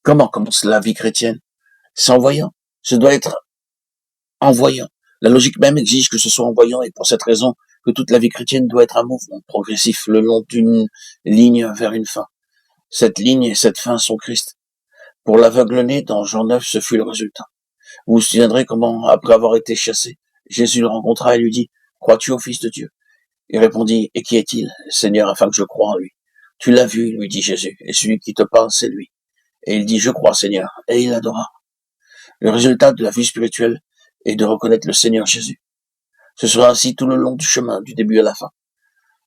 Comment commence la vie chrétienne? C'est en voyant. Ce doit être en voyant. La logique même exige que ce soit en voyant, et pour cette raison que toute la vie chrétienne doit être un mouvement progressif le long d'une ligne vers une fin. Cette ligne et cette fin sont Christ. Pour l'aveugle-né, dans Jean 9, ce fut le résultat. Vous vous souviendrez comment, après avoir été chassé, Jésus le rencontra et lui dit, « Crois-tu au Fils de Dieu ?» Il répondit, « Et qui est-il, Seigneur, afin que je croie en lui ?» « Tu l'as vu, lui dit Jésus, et celui qui te parle, c'est lui. » Et il dit, « Je crois, Seigneur. » Et il adora. Le résultat de la vie spirituelle est de reconnaître le Seigneur Jésus. Ce sera ainsi tout le long du chemin, du début à la fin.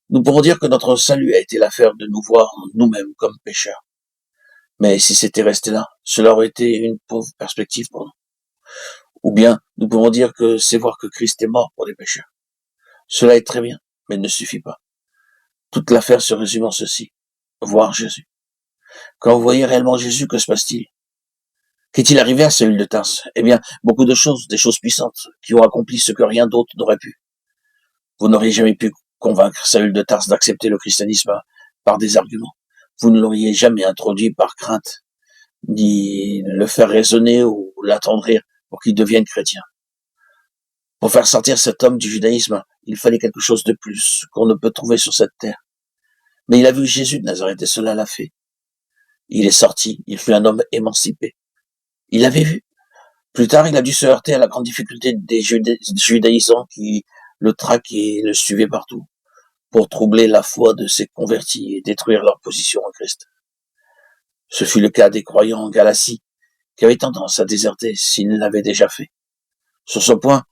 Nous pourrons dire que notre salut a été l'affaire de nous voir nous-mêmes comme pécheurs. Mais si c'était resté là, cela aurait été une pauvre perspective pour nous. Ou bien, nous pouvons dire que c'est voir que Christ est mort pour les pécheurs. Cela est très bien, mais ne suffit pas. Toute l'affaire se résume en ceci. Voir Jésus. Quand vous voyez réellement Jésus, que se passe-t-il? Qu'est-il arrivé à Saül de Tarse? Eh bien, beaucoup de choses, des choses puissantes, qui ont accompli ce que rien d'autre n'aurait pu. Vous n'auriez jamais pu convaincre Saül de Tarse d'accepter le christianisme par des arguments. Vous ne l'auriez jamais introduit par crainte, ni le faire raisonner ou l'attendrir pour qu'il devienne chrétien. Pour faire sortir cet homme du judaïsme, il fallait quelque chose de plus qu'on ne peut trouver sur cette terre. Mais il a vu Jésus de Nazareth et cela l'a fait. Il est sorti, il fut un homme émancipé. Il avait vu. Plus tard, il a dû se heurter à la grande difficulté des judaïsants qui le traquaient et le suivaient partout, pour troubler la foi de ses convertis et détruire leur position en Christ. Ce fut le cas des croyants en Galatie, qui avaient tendance à déserter s'ils l'avaient déjà fait. Sur ce point,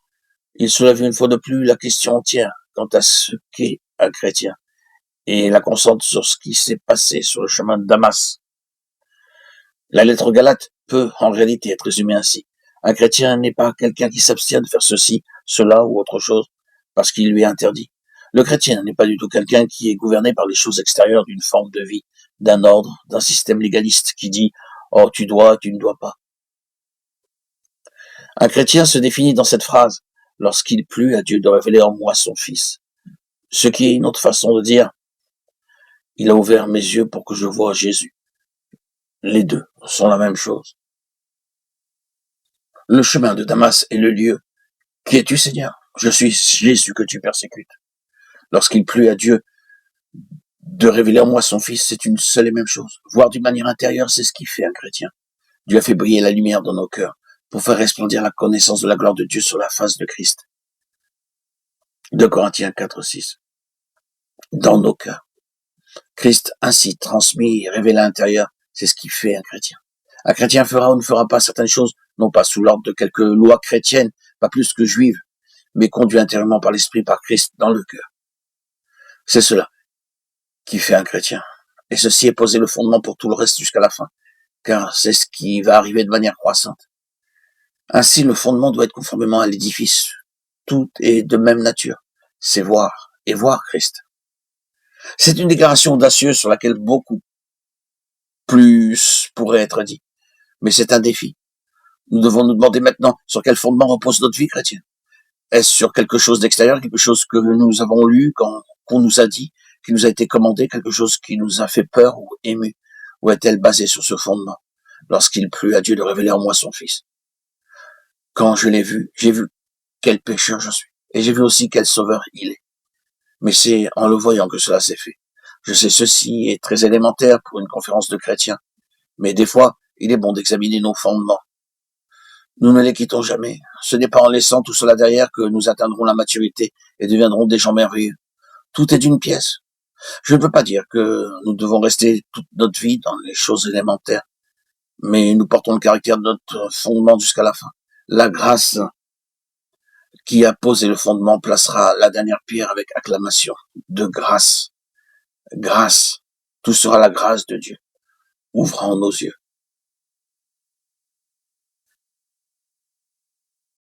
il soulève une fois de plus la question entière quant à ce qu'est un chrétien, et la concentre sur ce qui s'est passé sur le chemin de Damas. La lettre aux Galates peut en réalité être résumée ainsi. Un chrétien n'est pas quelqu'un qui s'abstient de faire ceci, cela ou autre chose parce qu'il lui est interdit. Le chrétien n'est pas du tout quelqu'un qui est gouverné par les choses extérieures d'une forme de vie, d'un ordre, d'un système légaliste qui dit « Oh, tu dois, tu ne dois pas ». Un chrétien se définit dans cette phrase « Lorsqu'il plut à Dieu de révéler en moi son Fils ». Ce qui est une autre façon de dire « Il a ouvert mes yeux pour que je voie Jésus ». Les deux sont la même chose. Le chemin de Damas est le lieu. Qui es-tu, Seigneur? Je suis Jésus que tu persécutes. Lorsqu'il plut à Dieu de révéler en moi son Fils, c'est une seule et même chose. Voir d'une manière intérieure, c'est ce qui fait un chrétien. Dieu a fait briller la lumière dans nos cœurs pour faire resplendir la connaissance de la gloire de Dieu sur la face de Christ. 2 Corinthiens 4, 6. Dans nos cœurs. Christ ainsi transmis et révélé à l'intérieur, c'est ce qui fait un chrétien. Un chrétien fera ou ne fera pas certaines choses, non pas sous l'ordre de quelques lois chrétiennes, pas plus que juives, mais conduit intérieurement par l'Esprit, par Christ, dans le cœur. C'est cela qui fait un chrétien. Et ceci est posé le fondement pour tout le reste jusqu'à la fin, car c'est ce qui va arriver de manière croissante. Ainsi, le fondement doit être conformément à l'édifice. Tout est de même nature. C'est voir, et voir Christ. C'est une déclaration audacieuse sur laquelle beaucoup plus pourrait être dit. Mais c'est un défi. Nous devons nous demander maintenant sur quel fondement repose notre vie chrétienne. Est-ce sur quelque chose d'extérieur, quelque chose que nous avons lu, qu'on nous a dit, qui nous a été commandé, quelque chose qui nous a fait peur ou ému? Ou est-elle basée sur ce fondement? Lorsqu'il plut à Dieu de révéler en moi son Fils. Quand je l'ai vu, j'ai vu quel pécheur je suis. Et j'ai vu aussi quel sauveur il est. Mais c'est en le voyant que cela s'est fait. Je sais ceci est très élémentaire pour une conférence de chrétiens. Mais des fois, il est bon d'examiner nos fondements. Nous ne les quittons jamais. Ce n'est pas en laissant tout cela derrière que nous atteindrons la maturité et deviendrons des gens merveilleux. Tout est d'une pièce. Je ne veux pas dire que nous devons rester toute notre vie dans les choses élémentaires, mais nous portons le caractère de notre fondement jusqu'à la fin. La grâce qui a posé le fondement placera la dernière pierre avec acclamation. De grâce. Grâce. Tout sera la grâce de Dieu. Ouvrant nos yeux.